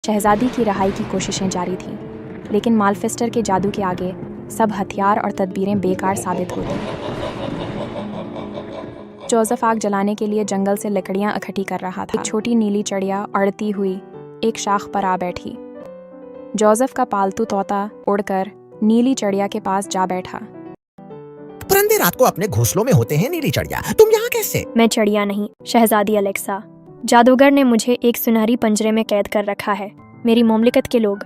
शहजादी की रहाई की कोशिशें जारी थीं, लेकिन मालफिस्टर के जादू के आगे सब हथियार और तदबीरें बेकार साबित होती। जोसेफ आग जलाने के लिए जंगल से लकड़ियां इकट्ठी कर रहा था। एक छोटी नीली चिड़िया अड़ती हुई एक शाख पर आ बैठी। जोसेफ का पालतू तोता उड़कर नीली चिड़िया के पास जा बैठा। परिंदे रात को अपने घोंसलों में होते हैं नीली चिड़िया, तुम यहाँ कैसे? मैं चिड़िया नहीं, शहजादी अलेक्सा। जादूगर ने मुझे एक सुनहरी पंजरे में कैद कर रखा है। मेरी मुमलिकत के लोग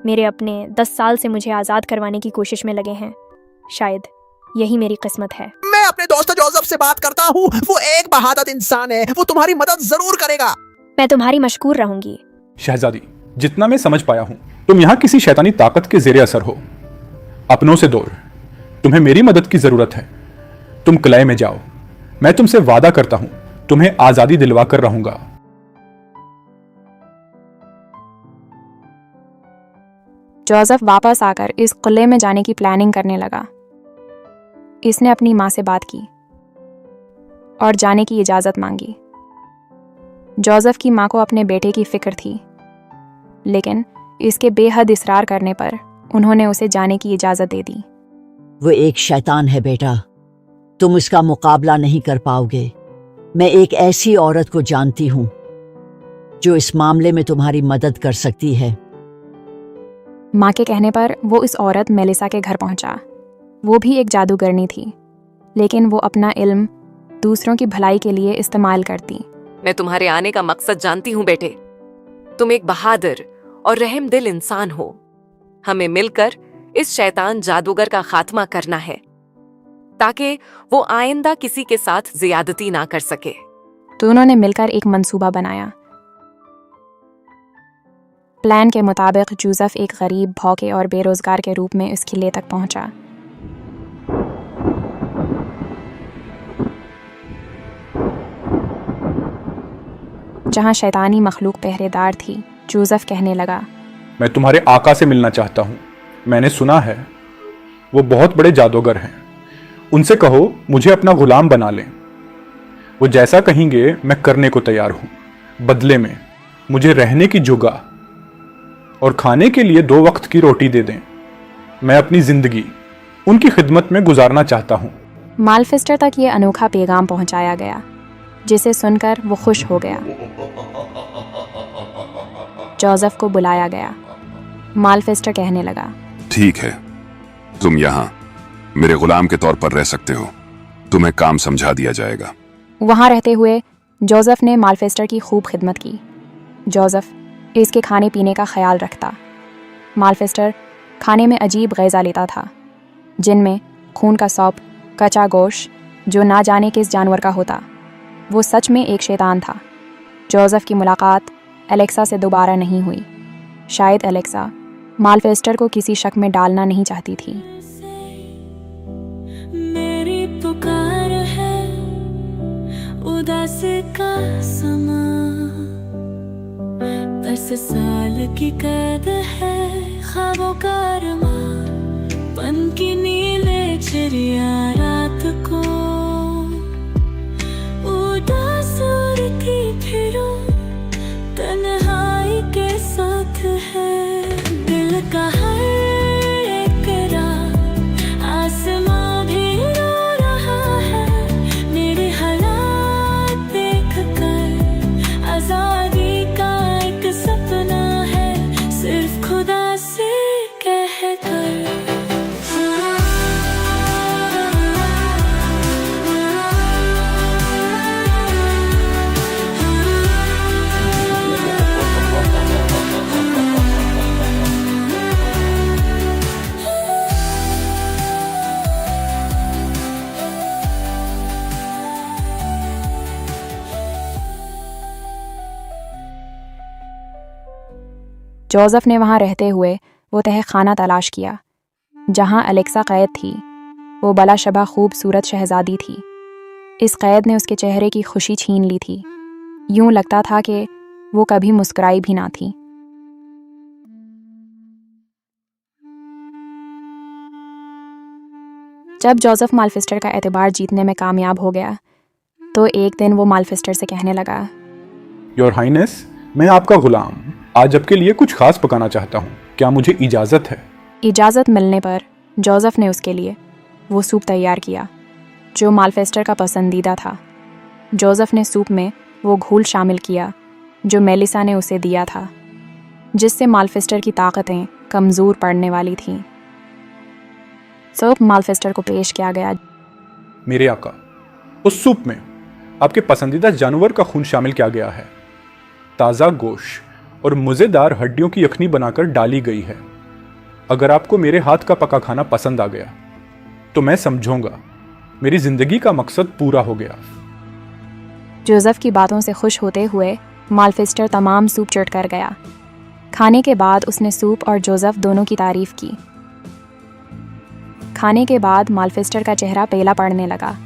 मेरे अपने 10 साल से मुझे आज़ाद करवाने की कोशिश में लगे हैं। शायद यही मेरी किस्मत है। मैं अपने दोस्त जोसेफ से बात करता हूँ, वो एक बहादुर इंसान है, वो तुम्हारी मदद जरूर करेगा। मैं तुम्हारी मशकूर रहूंगी। शहजादी, जितना मैं समझ पाया हूँ तुम यहाँ किसी शैतानी ताकत के जेरे असर हो। अपनों से दूर, तुम्हें मेरी मदद की जरूरत है। तुम किले में जाओ, मैं तुमसे वादा करता हूँ तुम्हें आजादी दिलवा कर रहूंगा। जोसेफ वापस आकर इस किले में जाने की प्लानिंग करने लगा। इसने अपनी माँ से बात की और जाने की इजाज़त मांगी। जोसेफ की माँ को अपने बेटे की फिक्र थी, लेकिन इसके बेहद इसरार करने पर उन्होंने उसे जाने की इजाज़त दे दी। वो एक शैतान है बेटा, तुम इसका मुकाबला नहीं कर पाओगे। मैं एक ऐसी औरत को जानती हूँ जो इस मामले में तुम्हारी मदद कर सकती है। माँ के कहने पर वो इस औरत मेलिसा के घर पहुंचा। वो भी एक जादूगरनी थी, लेकिन वो अपना इल्म दूसरों की भलाई के लिए इस्तेमाल करती। मैं तुम्हारे आने का मकसद जानती हूँ बेटे। तुम एक बहादुर और रहम दिल इंसान हो। हमें मिलकर इस शैतान जादूगर का खात्मा करना है, ताकि वो आइंदा किसी के साथ ज्यादती ना कर सके। दोनों ने मिलकर एक मंसूबा बनाया। प्लान के मुताबिक जोसेफ एक गरीब, भौके और बेरोजगार के रूप में इस किले तक पहुंचा। जहां शैतानी मखलूक पहरेदार थी। जोसेफ कहने लगा, मैं तुम्हारे आका से मिलना चाहता हूँ। मैंने सुना है वो बहुत बड़े जादूगर हैं। उनसे कहो मुझे अपना गुलाम बना लें। वो जैसा कहेंगे मैं करने को तैयार हूँ। बदले में मुझे रहने की जगह और खाने के लिए 2 वक्त की रोटी दे दें। मैं अपनी जिंदगी उनकी खिदमत में गुजारना चाहता हूँ। मालफिस्टर तक ये अनोखा पैगाम पहुंचाया गया, जिसे सुनकर वो खुश हो गया। जोसेफ को बुलाया गया। मालफिस्टर कहने लगा, ठीक है, तुम यहाँ मेरे गुलाम के तौर पर रह सकते हो। तुम्हें काम समझा दिया जाएगा। वहां रहते हुए जोसेफ ने मालफिस्टर की खूब खिदमत की। जोसेफ इसके खाने पीने का ख्याल रखता। मालफिस्टर खाने में अजीब ग़िज़ा लेता था, जिनमें खून का सौंप, कच्चा गोश्त, जो ना जाने किस जानवर का होता। वो सच में एक शैतान था। जोसेफ की मुलाकात एलेक्सा से दोबारा नहीं हुई। शायद एलेक्सा मालफिस्टर को किसी शक में डालना नहीं चाहती थी। मेरी पुकार है उदास का समा, 10 साल की कैद है ख्वाबों का अरमां, पन की नीले चिड़िया रात को उदास उड़ती फिरूं, तन्हाई के साथ है दिल का हर एक रात। आसमां भी रो रहा है मेरे हालात देख कर। आजादी का एक सपना है सिर्फ खुदा से कह कर। जोसेफ ने वहाँ रहते हुए वो तह खाना तलाश किया जहाँ एलेक्सा कैद थी। वो बलाशबा खूबसूरत शहजादी थी। इस कैद ने उसके चेहरे की खुशी छीन ली थी। यूं लगता था कि वो कभी मुस्कुराई भी ना थी। जब जोसेफ मालफिस्टर का एतबार जीतने में कामयाब हो गया, तो एक दिन वो मालफिस्टर से कहने लगा, योर हाइनेस, मैं आपका गुलाम आज आपके लिए कुछ खास पकाना चाहता हूँ, क्या मुझे इजाज़त है? इजाज़त मिलने पर जोसेफ ने उसके लिए वो सूप तैयार किया जो माल्फेस्टर का पसंदीदा था। जोसेफ ने सूप में वो घोल शामिल किया जो मेलिसा ने उसे दिया था, जिससे माल्फेस्टर की ताकतें कमज़ोर पड़ने वाली थीं। सूप माल्फेस्टर को पेश किया गया। मेरे आका, उस सूप में आपके पसंदीदा जानवर का खून शामिल किया गया है। ताज़ा गोश्त और मज़ेदार हड्डियों की यखनी बनाकर डाली गई है। अगर आपको मेरे हाथ का पका खाना पसंद आ गया तो मैं समझूंगा मेरी जिंदगी का मकसद पूरा हो गया। जोसेफ की बातों से खुश होते हुए माल्फेस्टर तमाम सूप चट कर गया। खाने के बाद उसने सूप और जोसेफ दोनों की तारीफ की। खाने के बाद माल्फेस्टर का चेहरा पीला पड़ने लगा।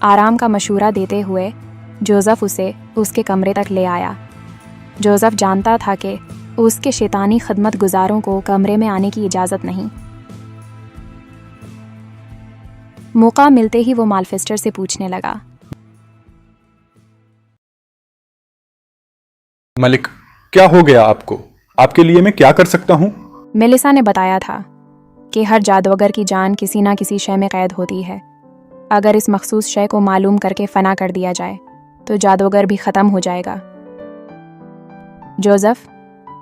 आराम का मशूरा देते हुए जोसेफ उसे उसके कमरे तक ले आया। जोसेफ जानता था कि उसके शैतानी खदमत गुजारों को कमरे में आने की इजाज़त नहीं। मौका मिलते ही वो माल्फेस्टर से पूछने लगा, मलिक, क्या हो गया आपको? आपके लिए मैं क्या कर सकता हूँ? मेलिसा ने बताया था कि हर जादूगर की जान किसी ना किसी शय में कैद होती है। अगर इस मखसूस शय को मालूम करके फना कर दिया जाए तो जादूगर भी ख़त्म हो जाएगा। जोसेफ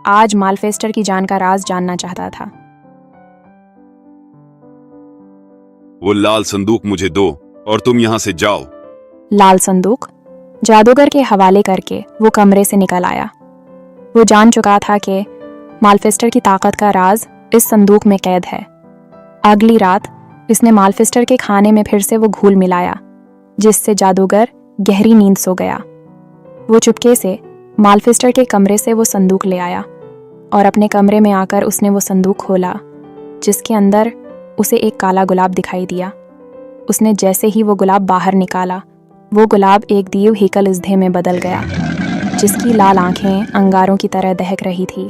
आज माल्फेस्टर की जान का राज जानना चाहता था। वो लाल संदूक मुझे दो और तुम यहाँ से जाओ। लाल संदूक जादूगर के हवाले करके वो कमरे से निकल आया। वो जान चुका था कि माल्फेस्टर की ताकत का राज इस संदूक में कैद है। अगली रात इसने माल्फेस्टर के खाने में फिर से वो घोल मिलाया, जिससे जादूगर गहरी नींद सो गया। वो चुपके से माल्फेस्टर के कमरे से वो संदूक ले आया और अपने कमरे में आकर उसने वो संदूक खोला, जिसके अंदर उसे एक काला गुलाब दिखाई दिया। उसने जैसे ही वो गुलाब बाहर निकाला, वो गुलाब एक दीव हेकल इज़्धे में बदल गया, जिसकी लाल आंखें अंगारों की तरह दहक रही थी।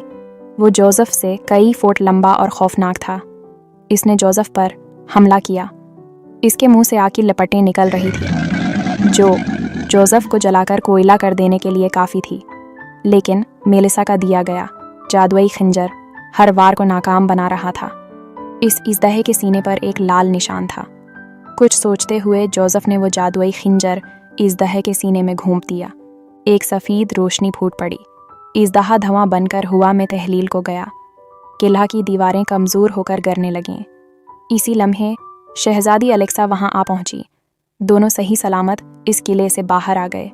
वो जोसेफ से कई फुट लंबा और खौफनाक था। इसने जोसेफ पर हमला किया। इसके मुंह से आग की लपटें निकल रही थी, जो जोसेफ को जलाकर कोयला कर देने के लिए काफ़ी थी। लेकिन मेलिसा का दिया गया जादुई खंजर हर वार को नाकाम बना रहा था। इस इज़्दहे के सीने पर एक लाल निशान था। कुछ सोचते हुए जोसेफ ने वो जादुई खंजर इज़्दहे के सीने में घूंप दिया। एक सफ़ेद रोशनी फूट पड़ी। इज़्दहा धुआं बनकर हवा में तहलील को गया। किला की दीवारें कमज़ोर होकर गिरने लगीं। इसी लम्हे शहज़ादी अलेक्सा वहां आ पहुंची। दोनों सही सलामत इस किले से बाहर आ गए।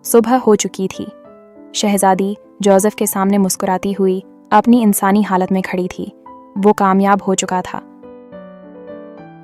सुबह हो चुकी थी। शहज़ादी जोसेफ के सामने मुस्कुराती हुई अपनी इंसानी हालत में खड़ी थी। वो कामयाब हो चुका था।